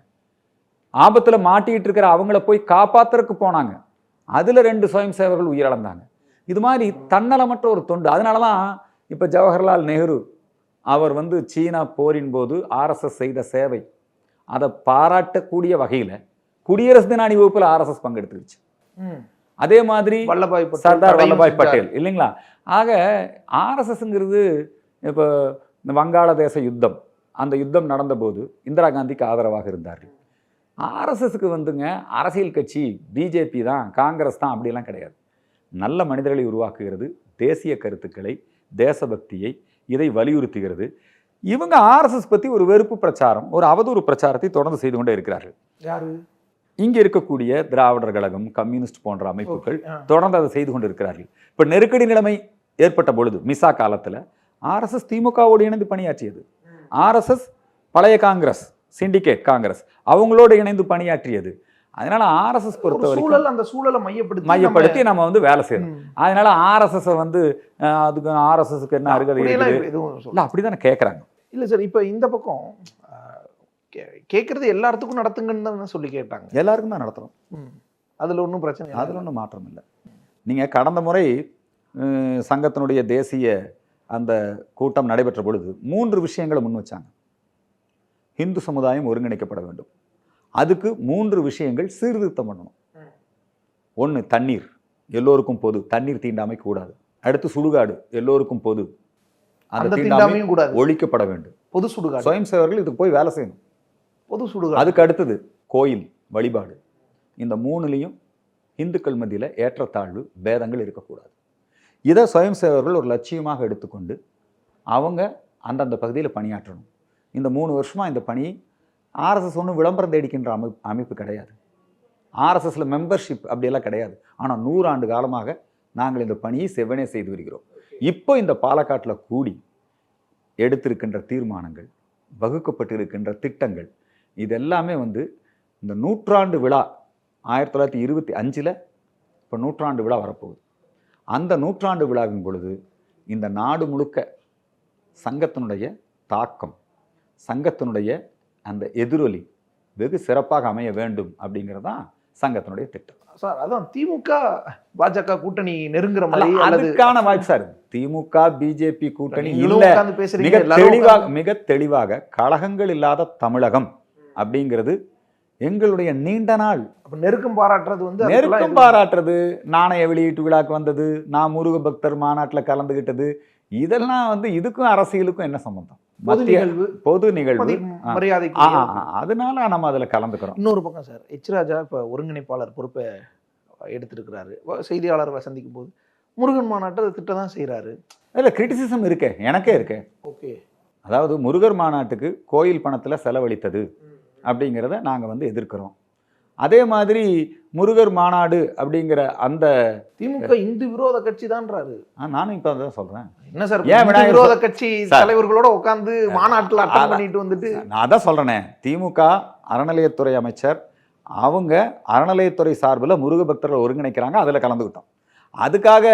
ஆபத்தில் மாட்டிக்கிட்டு இருக்கிற அவங்கள போய் காப்பாத்துறதுக்கு போனாங்க. அதில் 2 சுயம் சேவர்கள் உயிரிழந்தாங்க. இது மாதிரி தன்னலமற்ற ஒரு தொண்டு. அதனால தான் இப்போ ஜவஹர்லால் நேரு அவர் வந்து சீனா போரின் போது ஆர்எஸ்எஸ் செய்த சேவை, அதை பாராட்டக்கூடிய வகையில் குடியரசு தின அணிவகுப்பில் ஆர்எஸ்எஸ் பங்கெடுத்துருச்சு. ம். அதே மாதிரி வல்லபாய் பட்டேல், சர்தார் தடையும் வல்லபாய் செஞ்சார். பட்டேல் இல்லைங்களா. ஆக ஆர்எஸ்எஸ்ங்கிறது இப்போ இந்த வங்காளதேச யுத்தம், அந்த யுத்தம் நடந்தபோது இந்திரா காந்திக்கு ஆதரவாக இருந்தார்கள். ஆர்எஸ்எஸ்க்கு வந்துங்க அரசியல் கட்சி பிஜேபி தான், காங்கிரஸ் தான் அப்படிலாம் கிடையாது. நல்ல மனிதர்களை உருவாக்குகிறது, தேசிய கருத்துக்களை, தேசபக்தியை, இதை வலியுறுத்துகிறது. இவங்க ஆர்எஸ்எஸ் பற்றி ஒரு வெறுப்பு பிரச்சாரம், ஒரு அவதூறு பிரச்சாரத்தை தொடர்ந்து செய்து கொண்டே இருக்கிறார்கள். யாரு? இங்கே இருக்கக்கூடிய திராவிடர் கழகம், கம்யூனிஸ்ட் போன்ற அமைப்புகள் Okay. தொடர்ந்து அதை செய்து கொண்டு இருக்கிறார்கள். இப்போ நெருக்கடி நிலைமை ஏற்பட்ட பொழுது மிசா காலத்தில் ஆர்எஸ்எஸ் திமுகவோடு இணைந்து பணியாற்றியது. ஆர்எஸ்எஸ் பழைய காங்கிரஸ், சிண்டிகேட் காங்கிரஸ், அவங்களோடு இணைந்து பணியாற்றியது. அதனால ஆர்எஸ்எஸ் பொறுத்த ஒரு வரைக்கும் சூழல், அந்த சூழலை மையப்படுத்தி நம்ம வந்து வேலை செய்யணும். அதனால ஆர்எஸ்எஸ் வந்து அதுக்கு ஆர்எஸ்எஸ்க்கு என்ன அருகதை இருக்குது இல்லை அப்படிதானே கேட்குறாங்க. இல்ல சார், இப்ப இந்த பக்கம் கேட்கறது எல்லாத்துக்கும் நடத்துங்கன்னு தான் சொல்லி கேட்டாங்க. எல்லாருக்கும் தான் நடத்துறோம், அதுல ஒன்றும் பிரச்சனை இல்லை. அதில் ஒன்றும் மாற்றம் இல்லை. நீங்கள் கடந்த முறை சங்கத்தினுடைய தேசிய அந்த கூட்டம் நடைபெற்ற பொழுது 3 விஷயங்களை முன் வச்சாங்க. இந்து சமுதாயம் ஒருங்கிணைக்கப்பட வேண்டும், அதுக்கு 3 விஷயங்கள் சீர்திருத்தம் பண்ணணும். 1 தண்ணீர், எல்லோருக்கும் பொது, தண்ணீர் தீண்டாமை கூடாது. அடுத்து சுடுகாடு, எல்லோருக்கும் பொது, அந்த தீண்டாமை கூடாது, ஒழிக்கப்பட வேண்டும். பொது சுடுகாடு, சுயம் சேவர்கள் இதுக்கு போய் வேலை செய்யணும். பொது சுடுகாடு. அதுக்கு அடுத்தது கோயில் வழிபாடு. இந்த 3லையும் இந்துக்கள் மத்தியில் ஏற்றத்தாழ்வு, பேதங்கள் இருக்கக்கூடாது. இதை சுயம் சேவர்கள் ஒரு லட்சியமாக எடுத்துக்கொண்டு அவங்க அந்தந்த பகுதியில் பணியாற்றணும். இந்த 3 வருஷமாக இந்த பணியை ஆர்எஸ்எஸ் ஒன்றும் விளம்பரம் தேடிக்கின்ற அமைப்பு கிடையாது. ஆர்எஸ்எஸ்ல மெம்பர்ஷிப் அப்படியெல்லாம் கிடையாது. ஆனால் 100 ஆண்டு காலமாக நாங்கள் இந்த பணியை செவ்வனே செய்து வருகிறோம். இப்போ இந்த பாலக்காட்டில் கூடி எடுத்திருக்கின்ற தீர்மானங்கள், வகுக்கப்பட்டிருக்கின்ற திட்டங்கள், இதெல்லாமே வந்து இந்த 100ஆண்டு விழா 1925 இப்போ 100ஆண்டு விழா வரப்போகுது. அந்த 100ஆண்டு விழாவின் பொழுது இந்த நாடு முழுக்க சங்கத்தினுடைய தாக்கம், சங்கத்தினுடைய அந்த எதிரொலி வெகு சிறப்பாக அமைய வேண்டும் அப்படிங்கிறதான் சங்கத்தினுடைய திட்டம். சார், அதான் திமுக பாஜக கூட்டணி நெருங்குற மாதிரி அதுக்கான வாய்ப்பு சார். திமுக பிஜேபி கூட்டணி நீங்களும் இல்ல, உட்கார்ந்து பேசுறீங்க, மிக தெளிவாக கழகங்கள் இல்லாத தமிழகம் அப்படிங்கிறது எங்களுடைய நீண்ட நாள் நெருக்கம் பாராட்டுறது வந்து நெருக்கம் பாராட்டுறது. நாணய வெளியீட்டு விழாக்கு வந்தது, நான் முருக பக்தர் மாநாட்டில் கலந்துகிட்டது, இதெல்லாம் வந்து இதுக்கும் அரசியலுக்கும் என்ன சம்பந்தம்? பொது நிகழ்வு, மரியாதை. அதனால நம்ம அதுல கலந்துக்கிறோம். இன்னொரு பக்கம் சார், எச் ராஜா இப்ப ஒருங்கிணைப்பாளர் பொறுப்பை எடுத்திருக்கிறாரு. செய்தியாளர்களை சந்திக்கும் போது முருகன் மாநாட்டை திட்டம் தான் செய்யறாரு. இல்ல கிரிட்டிசிசம் இருக்கே, எனக்கே இருக்கே. ஓகே, அதாவது முருகர் மாநாட்டுக்கு கோயில் பணத்துல செலவழித்தது அப்படிங்கிறத நாங்க வந்து எதிர்க்கிறோம். அதே மாதிரி முருகர் மாநாடு அப்படிங்கிற அந்த திமுக இந்து விரோத கட்சி தான்றாரு. நானும் இப்ப அதான் சொல்றேன். என்ன சார், ஏன் இந்து விரோத கட்சி தலைவர்களோட உட்கார்ந்து மாநாட்டில் அட்டன் பண்ணிட்டு வந்துட்டு நான் அதான் சொல்றேனே, திமுக அறநிலையத்துறை அமைச்சர் அவங்க அறநிலையத்துறை சார்பில் முருக பக்தர்கள் ஒருங்கிணைக்கிறாங்க, அதில் கலந்துக்கிட்டோம். அதுக்காக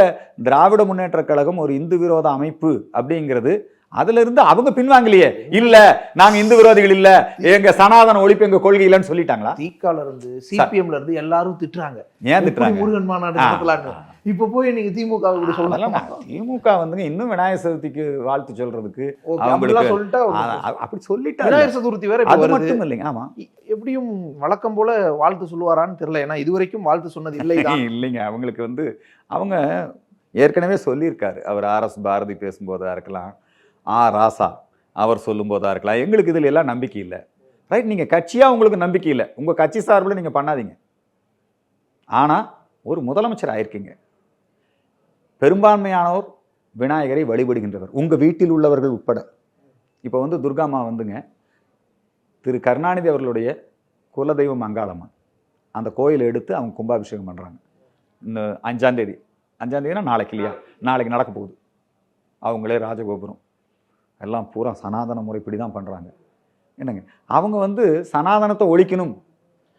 திராவிட முன்னேற்ற கழகம் ஒரு இந்து விரோத அமைப்பு அப்படிங்கிறது அதுல இருந்து அவங்க பின்வாங்கலையே. இல்ல நாங்க இந்து விரோதிகள் இல்ல, எங்க சனாதன ஒழிப்பு எங்க கொள்கை இல்லைன்னு சொல்லிட்டாங்களா? திகால இருந்து சிபிஎம்ல இருந்து எல்லாரும் திட்டுறாங்க. ஏன் திட்டுறாங்க? முருகன் மாநாடு நடத்தலான்னு. இப்ப போய் நீங்க திமுக சொல்லலாம். திமுக வந்து இன்னும் விநாயகர் சதுர்த்திக்கு வாழ்த்து சொல்றதுக்கு அப்படி சொல்லிட்டா அப்படி சொல்லிட்டா விநாயகர் சதுர்த்தி வேற அது மட்டும் இல்லைங்க. ஆமா, எப்படியும் வழக்கம் போல வாழ்த்து சொல்லுவாரான்னு தெரியல. ஏன்னா இதுவரைக்கும் வாழ்த்து சொன்னது இல்லை தான். இல்லைங்க, அவங்களுக்கு வந்து அவங்க ஏற்கனவே சொல்லியிருக்காரு. அவர் ஆர்எஸ் பாரதி பேசும்போதா இருக்கலாம், ராசா அவர் சொல்லும் போதா இருக்கலாம், எங்களுக்கு இதில் எல்லாம் நம்பிக்கை இல்லை. ரைட், நீங்கள் கட்சியாக உங்களுக்கு நம்பிக்கை இல்லை, உங்கள் கட்சி சார்பில் நீங்கள் பண்ணாதீங்க. ஆனால் ஒரு முதலமைச்சர் ஆயிருக்கீங்க, பெரும்பான்மையானோர் விநாயகரை வழிபடுகின்றவர், உங்கள் வீட்டில் உள்ளவர்கள் உட்பட. இப்போ வந்து துர்காமா வந்துங்க திரு கருணாநிதி அவர்களுடைய குலதெய்வம் அங்காளம்மன், அந்த கோயிலை எடுத்து அவங்க கும்பாபிஷேகம் பண்ணுறாங்க. இன்னும் 5ஆம் தேதினா நாளைக்கு இல்லையா, நாளைக்கு நடக்க போகுது. அவங்களே ராஜகோபுரம் எல்லாம் பூரா சனாதன முறைப்படி தான் பண்ணுறாங்க. என்னங்க, அவங்க வந்து சனாதனத்தை ஒழிக்கணும்,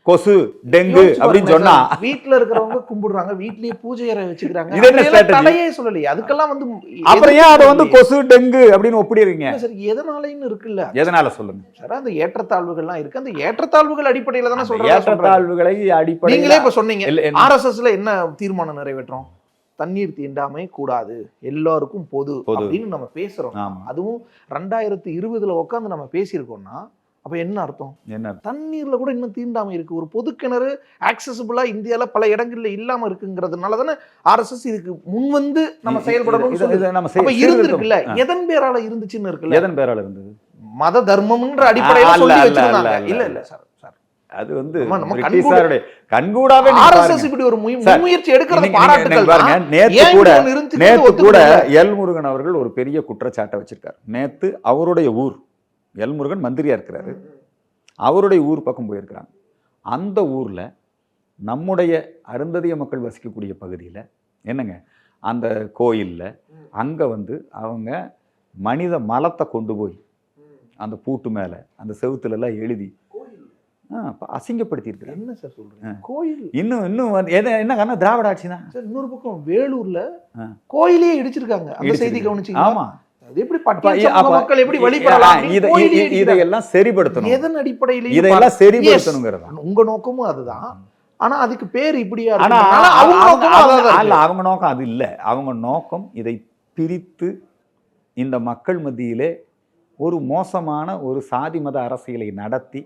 கொசு டெங்கு அப்படின்னு சொன்னா வீட்டுல இருக்கிறவங்க கும்பிடுறாங்க, வீட்லயே பூஜை அறை வச்சுக்கிறாங்க. இது என்ன strategy? தடையே சொல்லலையே, அதுக்கெல்லாம் வந்து அப்புறம் ஏன் அதை வந்து கொசு டெங்கு அப்படின்னு ஒப்பிடுறீங்க? சார் எதனாலன்னு இருக்குல்ல, எதனால சொல்லுங்க சார். அந்த ஏற்றத்தாழ்வுகள்லாம் இருக்கு, அந்த ஏற்றத்தாழ்வுகள் அடிப்படையில தானே சொல்றாங்க. ஏற்றத்தாழ்வுகளை அடிப்படையில் நீங்களே இப்ப சொன்னீங்க ஆர்எஸ்எஸ்ல என்ன தீர்மானம் நிறைவேற்றோம், தண்ணீர் தீண்டாமை கூடாது, எல்லாருக்கும் பொது அப்படின்னு நம்ம பேசுறோம். அதுவும் 2020 உட்காந்து நம்ம பேசியிருக்கோம்னா அப்ப என்ன அர்த்தம்? என்ன, தண்ணீர்ல கூட இன்னும் தீண்டாமை இருக்கு. ஒரு பொது கிணறு ஆக்சசிபிளா இந்தியால பல இடங்கள்ல இல்லாம இருக்குங்கிறதுனால தானே ஆர்எஸ்எஸ் இதுக்கு முன் வந்து நம்ம செயல்படணும். இருந்திருக்குல்ல, எதன் பேரால இருந்துச்சுன்னு இருக்குல்ல, எதன் பேரால இருந்தது? மத தர்மம்ன்ற அடிப்படையில சொல்லி வச்சிருந்தாங்க. இல்ல சார், அது வந்து பிரிட்டிஷாருடைய கண்கூடாவே ஆர்எஸ்எஸ் இப்படி ஒரு முயற்சி எடுக்கிறது பாராட்டுகள் பாருங்க. நேத்து கூட எல் முருகன் அவர்கள் ஒரு பெரிய குற்றச்சாட்டை வச்சிருக்காரு. நேத்து அவருடைய ஊர், எல் முருகன் மந்திரியா இருக்கிறாரு, அவருடைய ஊர் பக்கம் போயிருக்கிறாங்க. அந்த ஊர்ல நம்முடைய அருந்ததிய மக்கள் வசிக்கக்கூடிய பகுதியில் என்னங்க, அந்த கோயிலில் அங்கே வந்து அவங்க மனித மலத்தை கொண்டு போய் அந்த பூட்டு மேலே அந்த செவுத்துல எல்லாம் எழுதி அசிங்கப்படுத்தி இருக்கிறாங்க. என்ன சார் சொல்றீங்க? கோயில் இன்னும் என்ன காரணம், திராவிட ஆட்சி தான் சார். இன்னொரு பக்கம் வேலூர்ல கோயிலே இடிச்சிருக்காங்க, அந்த செய்தி கவனிச்சீங்க? ஆமா, இதையெல்லாம் சரிபடுத்தணும். எதன் அடிப்படையில் இதெல்லாம் சரிபடுத்தணுங்கிறதா உங்க நோக்கமும் அதுதான். ஆனா அதுக்கு பேர் இப்படியா? அவங்க நோக்கம் அது இல்ல. அவங்க நோக்கம் இதை பிரித்து இந்த மக்கள் மத்தியிலே ஒரு மோசமான ஒரு சாதி மத அரசியலை நடத்தி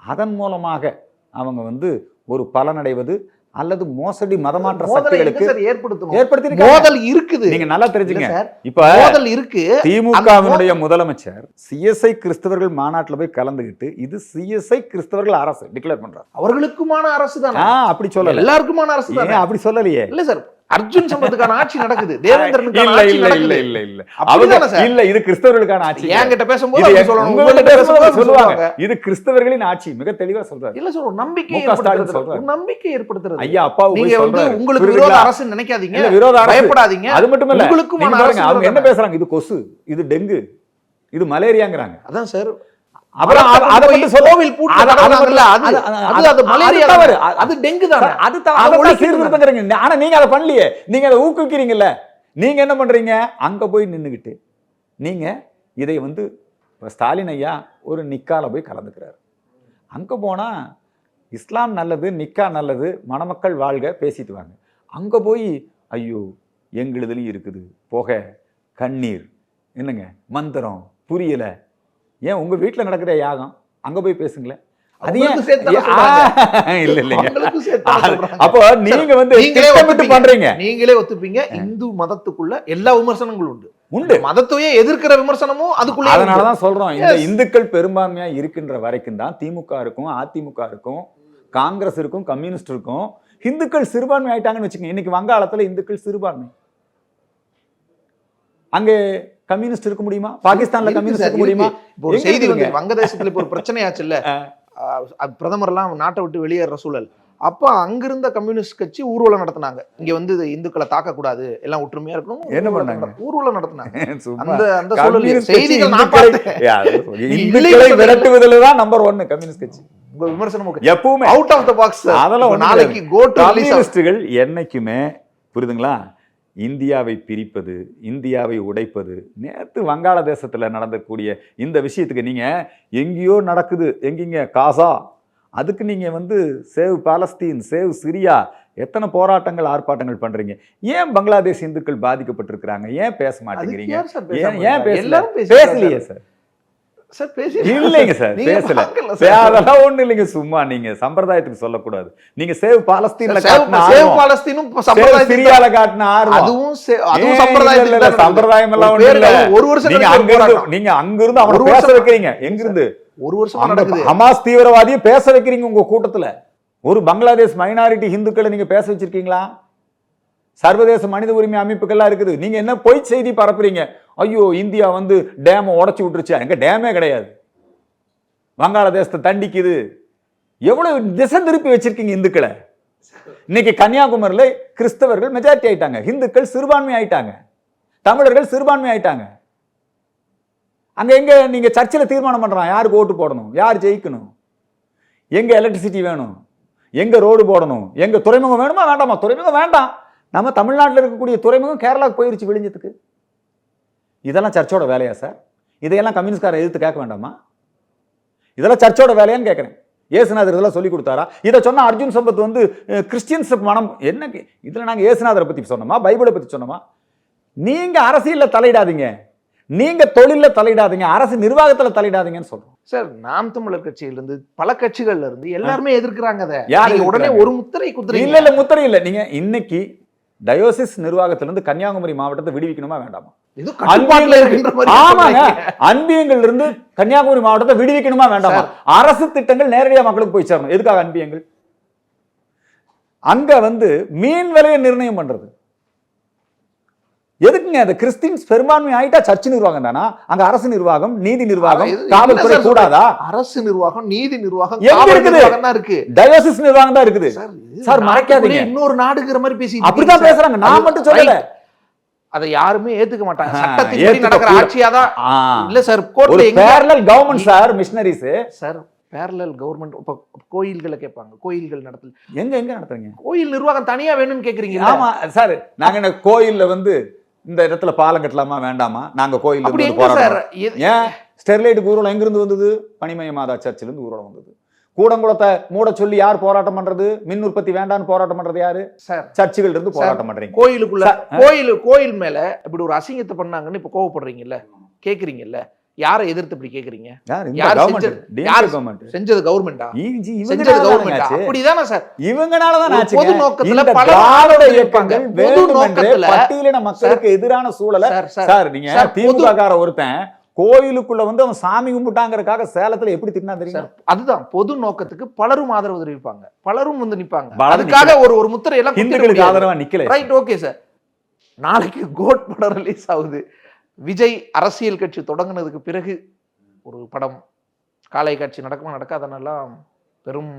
அதன் மூலமாக அவங்க வந்து ஒரு பலனடைவது அல்லது மோசடி மதமாற்ற சக்திகளுக்கு ஏற்படுத்தி மோதல் இருக்குது. நீங்க நல்லா தெரிஞ்சுங்க. இப்ப மோதல் இருக்கு. திமுகவினுடைய முதலமைச்சர் சிஎஸ்ஐ கிறிஸ்தவர்கள் மாநாட்டில் போய் கலந்துகிட்டு இது சிஎஸ்ஐ கிறிஸ்தவர்கள் அரசு டிக்ளேர் பண்றாங்க. அவர்களுக்குமான அரசு தான். அப்படி சொல்லல, எல்லாருக்குமான அரசு தான். அப்படி சொல்லலையே. இல்ல சார், அர்ஜுன் சம்பத்துக்கான ஆட்சி நடக்குது, தேவேந்திரனுக்கான ஆட்சி நடக்குது. இல்ல இது கிறிஸ்தவர்களுக்கான ஆட்சி. என்கிட்ட பேசும்போது சொல்லுவாங்க இது கிறிஸ்தவர்களின் ஆட்சி. மிக தெளிவா சொல்றாரு. இல்ல சார், நம்பிக்கை ஏற்படுத்துறது. ஐயா, அப்பா நீங்க வந்து உங்களுக்கு விரோத அரசு நினைக்காதீங்க, விரோத அரசு பயப்படாதீங்க. அது மட்டும் இல்ல, உங்களுக்குமான அரசு. அவங்க என்ன பேசுறாங்க, இது கொசு, இது டெங்கு, இது மலேரியாங்கறாங்க. அதான் சார், அப்புறம் அத பத்தி கோவில் பூட்டறதுல அது மலேரியா தவறு, அது டெங்கு தான். அது சீர்திருத்தங்கறீங்க. ஆனா நீங்க அத பண்ணலையே, நீங்க அத ஊக்குவிக்கிறீங்கல்ல. நீங்க என்ன பண்றீங்க, அங்க போய் நின்னுகிட்டு நீங்க இதை வந்து ஸ்டாலின் ஐயா ஒரு நிக்கால போய் கலந்துக்கிறாரு. அங்க போனா இஸ்லாம் நல்லது, நிக்கா நல்லது, மணமக்கள் வாழ்க பேசிட்டு வாங்க. அங்க போய் ஐயோ எங்களுதுலயும் இருக்குது புகை, கண்ணீர், என்னங்க மந்திரம் புரியல. ஏன் உங்க வீட்டுல நடக்கிற யாகம் அங்க போய் பேசுங்களேன். அப்போ நீங்க வந்து பண்றீங்க, நீங்களே ஒத்துப்பீங்க. இந்து மதத்துக்குள்ள எல்லா விமர்சனங்களும் உண்டு. மதத்தையே எதிர்க்கிற விமர்சனமும் அதுக்குள்ள. அதனாலதான் சொல்றோம், இந்த இந்துக்கள் பெரும்பான்மையா இருக்கின்ற வரைக்கும் தான் திமுக இருக்கும், அதிமுக இருக்கும், காங்கிரஸ் இருக்கும், கம்யூனிஸ்ட் இருக்கும். இந்துக்கள் சிறுபான்மை ஆயிட்டாங்கன்னு வச்சுக்கோங்க. இன்னைக்கு வங்காளத்துல இந்துக்கள் சிறுபான்மை, அங்கே கம்யூனிஸ்ட் இருக்க முடியுமா? பாகிஸ்தான்ல கம்யூனிஸ்ட் இருக்க முடியுமா? ஒரு செய்தி வந்து வங்கதேசத்துல இப்ப ஒரு பிரச்சனை ஆச்சு இல்ல, பிரதமர் எல்லாம் நாட்டை விட்டு வெளியேற சூழல். அப்ப அங்கிருந்த கம்யூனிஸ்ட் கட்சி ஊர்வலம் நடத்தினாங்க. இங்க வந்து இந்துக்களை தாக்க கூடாது, எல்லாம் ஒற்றுமையா இருக்கணும், என்ன பண்ணாங்க, ஊர்வலம் நடத்தினாங்க. அந்த சூழல் செய்திகள் நான் பார்த்தேன். விரட்டுவதில்தான் நம்பர் 1 கம்யூனிஸ்ட் கட்சி. உங்க விமர்சனம் எப்பவுமே அவுட் ஆஃப் த பாக்ஸ். அதெல்லாம் நாளைக்கு கோ டு கம்யூனிஸ்டுகள் என்னைக்குமே, புரியுதுங்களா, இந்தியாவை பிரிப்பது, இந்தியாவை உடைப்பது. நேற்று வங்காளதேசத்தில் நடந்தக்கூடிய இந்த விஷயத்துக்கு நீங்க எங்கேயோ நடக்குது, எங்கீங்க காசா, அதுக்கு நீங்க வந்து சேவ் பாலஸ்தீன், சேவ் சிரியா, எத்தனை போராட்டங்கள் ஆர்ப்பாட்டங்கள் பண்றீங்க. ஏன் பங்களாதேஷ் இந்துக்கள் பாதிக்கப்பட்டிருக்கிறாங்க? ஏன் பேச மாட்டேங்கிறீங்க? ஏன் பேசலையே சார்? சார் பேசி இல்லைங்க சார், நீங்க பேசல. பார்க்கல சார். அதெல்லாம் ஒண்ணு இல்லைங்க, சும்மா நீங்க சம்பிரதாயத்துக்கு சொல்லக்கூடாது. நீங்க சேவ் பாலஸ்தீன்ல சேவ் காட்டின சேவ் ஆர்வம், பாலஸ்தீனும் சேவ் சம்பிரதாயத்துக்கு சிரியால காட்டின ஆர்வம், அதுவும் அதுவும் ஏன் சம்பிரதாயத்துக்கு இல்ல, இல்ல, தான் சம்பிரதாயம் எல்லாம் ஒரு ஒண்ணும் இல்ல. பேர்ல ஒரு வருஷம் நீங்க கழிச்சு அங்க இருந்து போராட்டம். நீங்க அங்க இருந்து அவனை ஒரு பேச வருஷம் வைக்கிறீங்க. எங்க இருந்து ஒரு வருஷமா அந்த நடக்குது. ஹமாஸ் தீவிரவாதியை பேச வைக்கிறீங்க உங்க கூட்டத்துல. ஒரு பங்களாதேஷ் மைனாரிட்டி ஹிந்துக்களை நீங்க பேச வச்சிருக்கீங்களா? சர்வதேச மனித உரிமை அமைப்புகள்லாம் இருக்குது. நீங்க என்ன பொய் செய்தி பரப்புறீங்க? ஐயோ இந்தியா வந்து டேமை உடைச்சு விட்டுருச்சு. எங்க டேமே கிடையாது, வங்காளதேசத்தை தண்டிக்குது. எவ்வளவு திசை திருப்பி வச்சிருக்கீங்க இந்துக்களை. இன்னைக்கு கன்னியாகுமரியில கிறிஸ்தவர்கள் மெஜாரிட்டி ஆயிட்டாங்க, இந்துக்கள் சிறுபான்மை ஆயிட்டாங்க, தமிழர்கள் சிறுபான்மை ஆயிட்டாங்க. அங்க எங்க நீங்க சர்ச்சில் தீர்மானம் பண்றான் யாருக்கு ஓட்டு போடணும், யார் ஜெயிக்கணும், எங்க எலக்ட்ரிசிட்டி வேணும், எங்க ரோடு போடணும், எங்க துறைமுகம் வேணுமா வேண்டாமா? துறைமுகம் வேண்டாம், நம்ம தமிழ்நாட்டில் இருக்கக்கூடிய துறைமுகம் கேரளாவுக்கு போயிருச்சு விழிஞ்சதுக்கு. இதெல்லாம் சர்ச்சோட வேலையா சார்? இதையெல்லாம் கம்யூனிஸ்ட்காரர் எதிர்த்து கேட்க வேண்டாமா? இதெல்லாம் சர்ச்சோட வேலையான்னு கேட்கிறேன். ஏசுநாதர் இதெல்லாம் சொல்லி கொடுத்தாரா? இதை சொன்னா அர்ஜுன் சம்பத் வந்து கிறிஸ்டியன்ஸ் மனம் என்ன? இதுல நாங்க ஏசுநாதரை பத்தி சொன்னோமா, பைபிளை பத்தி சொன்னோமா? நீங்க அரசியல்ல தலையிடாதீங்க, நீங்க தொழில தலையிடாதீங்க, அரசு நிர்வாகத்துல தலையிடாதீங்கன்னு சொல்றோம் சார். நாம் தமிழர் கட்சியிலிருந்து பல கட்சிகள்ல இருந்து எல்லாருமே எதிர்க்கிறாங்க. அதை யாரு நீங்க உடனே எதிர்க்கிறாங்க? ஒரு முத்திரை குத்துறீங்க. இல்ல இல்ல முத்திரை இல்ல. நீங்க இன்னைக்கு டயோசிஸ் நிர்வாகத்திலிருந்து கன்னியாகுமரி மாவட்டத்தை விடுவிக்கணுமா வேண்டாமா? இது கட்டுப்பாட்டுல இருக்கின்ற மாதிரி ஆமாங்க, சொல்றீங்க. அன்பியங்கள் இருந்து கன்னியாகுமரி மாவட்டத்தை விடுவிக்கணுமா வேண்டாமா? அரசு திட்டங்கள் நேரடியா மக்களுக்கு போய் சேரணும். எதுக்காக அன்பியங்கள்? அங்க வந்து மீன் விலையை நிர்ணயம் பண்றது எதுக்குங்க? அந்த கிறிஸ்டின்ஸ் பெரும்பான்மை ஆயிட்டா சர்ச் நிர்வாகம் தானா? அங்க அரசு நிர்வாகம், நீதி நிர்வாகம், காவல்துறை கூடாதா? அரசு நிர்வாகம், நீதி நிர்வாகம், எங்க காவல் இருக்குது? நிர்வாகம் தான் இருக்கு. டயோசிஸ் நிர்வாகம் தான் இருக்குது சார். மறைக்காதீங்க, இன்னொரு நாடுங்கிற மாதிரி பேசி அப்படிதான் பேசுறாங்க. நான் மட்டும் சொல்லல, அதை யாருமே ஏத்துக்க மாட்டாங்க. ஆ, சட்டத்தின்படி ஏத்துக்க நடக்கிற கூட. ஆட்சியாதான் ஆ. இல்ல சார். ஒரு கோர்ட்ல எங்க parallel government sir, missionaries sir parallel government. இப்ப கோயில்களை கேட்பாங்க, கோயில்கள் நடத்தல, எங்க எங்க நடத்துறீங்க? கோயில் நிர்வாகம் தனியா வேணும்னு கேக்குறீங்க. ஆமா சார், நாங்க என்ன கோயில்ல வந்து இந்த இடத்துல பாலம் கட்டலாமா வேண்டாமா? நாங்க கோயில்ல அப்படி இருந்து எங்க சார்? போராடுறோம். ஏன் ஸ்டெர்லைட் ஊர்வலம் எங்க இருந்து வந்தது? பனிமய மாதா சர்ச்சில் இருந்து ஊர்வலம் வந்தது. கூடங்குளத்தை மூட சொல்லி யார் போராட்டம் பண்றது? மின் உற்பத்தி வேண்டான்னு போராட்டம் பண்றது யாரு? சார் சர்ச்சுகள் இருந்து போராட்டம் பண்றீங்க. கோயிலுக்குள்ள கோயில் மேல இப்படி ஒரு அசிங்கத்தை பண்ணாங்கன்னு இப்ப கோவப்படுறீங்கல்ல, கேக்குறீங்க. யாரை எதிர்த்து இப்படி கேக்குறீங்க? யார் இந்த யார் கவர்மெண்ட்? செஞ்சது? டிஎம்கே யார் கவர்மெண்ட் செஞ்சது? கவர்மெண்டா செஞ்சது? இவங்கனால கவர்மெண்டா? தான் ஆச்சு. அப்படிதானே சார். இவங்கனால தான் ஒரு ஆச்சுங்க. பொது நோக்கத்துல இந்த பல திராவிட நாடுகள் இயக்கங்கள் இருப்பாங்க. பொது வேண்டுமென்றே நோக்கத்துல பட்டியலின மக்களுக்கு எதிரான சூழலை சார் நீங்க சார், திமுக கார ஒருத்தன் கோயிலுக்குள்ள வந்து அவன் சாமி கும்பிட்டாங்கறதுக்காக சேலத்துல எப்படி திட்டினா தெரியுமா? சார், அதுதான் பொது நோக்கத்துக்கு பலரும் ஆதரவு தெரிவிப்பாங்க, பலரும் வந்து நிப்பாங்க. பலரும் அதுக்காக ஒரு முத்திரை எல்லாம் இந்துக்களுக்கு ஆதரவா நிக்கல. Right, okay sir. நாளைக்கு கோட் படம் ரிலீஸ் ஆகுது. விஜய் அரசியல் கட்சி தொடங்குனதுக்கு பிறகு ஒரு படம், காலை காட்சி நடக்குமா நடக்காதனெல்லாம் பெரும்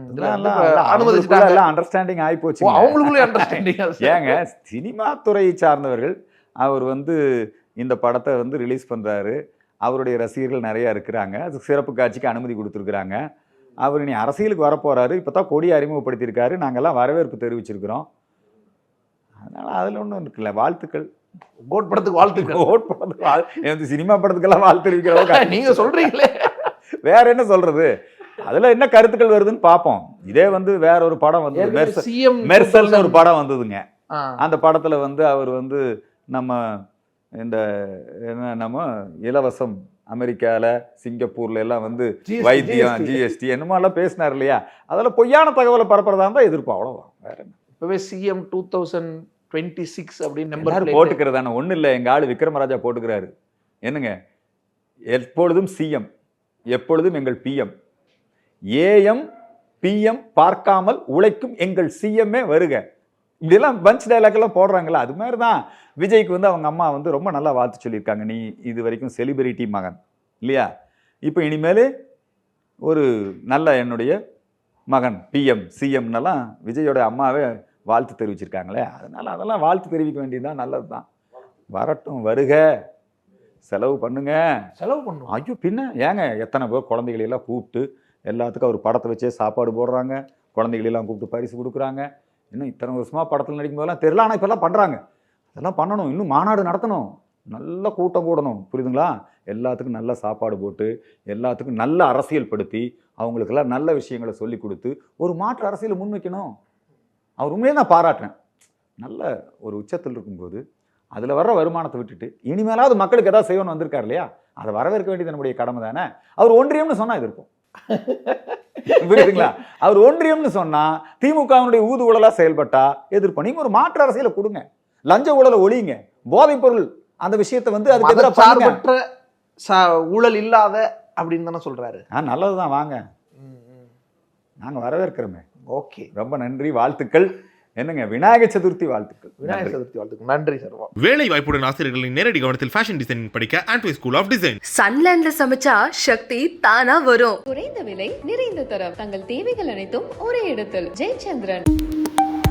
அனுமதிச்சுட்டாங்க. அண்டர்ஸ்டாண்டிங் ஆகி போச்சு. அவங்களுக்குள்ளே அண்டர்ஸ்டாண்டிங். ஏங்க, சினிமா துறையை சார்ந்தவர்கள் அவர் வந்து இந்த படத்தை வந்து ரிலீஸ் பண்றாரு, அவருடைய ரசிகர்கள் நிறைய இருக்கிறாங்க, அது சிறப்பு காட்சிக்கு அனுமதி கொடுத்துருக்குறாங்க. அவர் இனி அரசியலுக்கு வரப்போறாரு, இப்பதான் கொடியை அறிமுகப்படுத்தியிருக்காரு, நாங்கெல்லாம் வரவேற்பு தெரிவிச்சிருக்கிறோம். அதனால அதுல ஒன்றும் இருக்குல்ல, வாழ்த்துக்கள். கோட் படத்துக்கு வாழ்த்துக்கள். கோட் படத்துக்கு சினிமா படத்துக்கெல்லாம் வாழ்த்து தெரிவிக்கிறவங்க நீங்க சொல்றீங்களே, வேற என்ன சொல்றது? அதுல என்ன கருத்துக்கள் வருதுன்னு பார்ப்போம். இதே வந்து வேற ஒரு படம் வந்து மெர்சல்னு ஒரு படம் வந்ததுங்க. அந்த படத்துல வந்து அவர் வந்து நம்ம இந்த என்ன நம்ம இலவசம் அமெரிக்கால சிங்கப்பூர்ல எல்லாம் வந்து வைத்தியம் ஜிஎஸ்டி என்னமோ எல்லாம் பேசினார் இல்லையா? அதெல்லாம் பொய்யான தகவலை பரப்புறதா இருந்தா எதிர்ப்போம், அவ்வளவுதான். வேற என்ன? இப்பவே சிஎம் 2026 அப்படின்னு நம்பர் போட்டுக்கிறதான ஒண்ணு இல்லை. எங்க ஆளு விக்ரமராஜா போட்டுக்கிறாரு, என்னங்க, எப்பொழுதும் சிஎம், எப்பொழுதும் எங்கள் பிஎம், ஏஎம் பிஎம் பார்க்காமல் உழைக்கும் எங்கள் சிஎம்ஏ வருக, இப்படியெல்லாம் பஞ்ச் டைலாக் எல்லாம் போடுறாங்களா? அது மாதிரி தான் விஜய்க்கு வந்து அவங்க அம்மா வந்து ரொம்ப நல்லா வாழ்த்து சொல்லியிருக்காங்க. நீ இது வரைக்கும் செலிபிரிட்டி மகன் இல்லையா, இப்போ இனிமேல் ஒரு நல்ல என்னுடைய மகன் பிஎம் சிஎம்னெல்லாம் விஜயோட அம்மாவே வாழ்த்து தெரிவிச்சிருக்காங்களே. அதனால அதெல்லாம் வாழ்த்து தெரிவிக்க வேண்டியதுதான், நல்லது தான். வரட்டும், வருக, செலவு பண்ணுங்க. செலவு பண்ணும். ஐயோ பின்ன ஏங்க, எத்தனை பேர் குழந்தைகளெல்லாம் கூப்பிட்டு எல்லாத்துக்கும் அவர் படத்தை வச்சே சாப்பாடு போடுறாங்க, குழந்தைகளெல்லாம் கூப்பிட்டு பரிசு கொடுக்குறாங்க. இன்னும் இத்தனை வருஷமா படத்தில் நடிக்கும் போதெல்லாம் தெரியல, ஆனால் இப்போல்லாம் பண்ணுறாங்க. அதெல்லாம் பண்ணணும், இன்னும் மாநாடு நடத்தணும், நல்ல கூட்டம் கூடணும், புரியுதுங்களா? எல்லாத்துக்கும் நல்ல சாப்பாடு போட்டு, எல்லாத்துக்கும் நல்ல அரசியல் படுத்தி, அவங்களுக்கெல்லாம் நல்ல விஷயங்களை சொல்லி கொடுத்து ஒரு மாற்று அரசியலை முன்வைக்கணும். அவர் உண்மையே நான் பாராட்டுறேன். நல்ல ஒரு உச்சத்தில் இருக்கும்போது அதில் வர்ற வருமானத்தை விட்டுட்டு இனிமேலாவது மக்களுக்கு ஏதாவது செய்யணும்னு வந்திருக்காரு இல்லையா, அதை வரவேற்க வேண்டியது நம்முடைய கடமை தானே. அவர் ஒன்றியம்னு சொன்னா எதிர்ப்போம். புரியுதுங்களா? அவர் ஒன்றியம்னு சொன்னா திமுகவினுடைய ஊதுகுழலா செயல்பட்டா எதிர்ப்போம். நீங்க ஒரு மாற்று அரசியலை கொடுங்க, லஞ்ச ஊழலை ஒழியுங்க, போதைப் பொருள் அந்த விஷயத்தை வந்து அதுக்கு எதிராக சார்பற்ற ஊழல் இல்லாத அப்படின்னு தானே சொல்றாரு. நல்லதுதான், வாங்க, நாங்க வரவேற்கிறோமே. ஓகே, ரொம்ப நன்றி, வாழ்த்துக்கள். என்னங்க, விநாயகர் சதுர்த்தி வாழ்த்துக்கள். விநாயகர் சதுர்த்தி வாழ்த்துக்கள். நன்றி சர்வா. வேலை வாய்ப்புடன் ஆசிரியர்களின் நேரடி கவனத்தில் ஃபேஷன் டிசைன் படிக்க ஆண்ட்வே ஸ்கூல் ஆஃப் டிசைன். சன்லேண்ட்ல சமைச்சா சக்தி தானா வரும். குறைந்த விலை நிறைந்த தரம் தங்கள் தேவைகள் அனைத்தும் ஒரே இடத்தில் ஜெயச்சந்திரன்.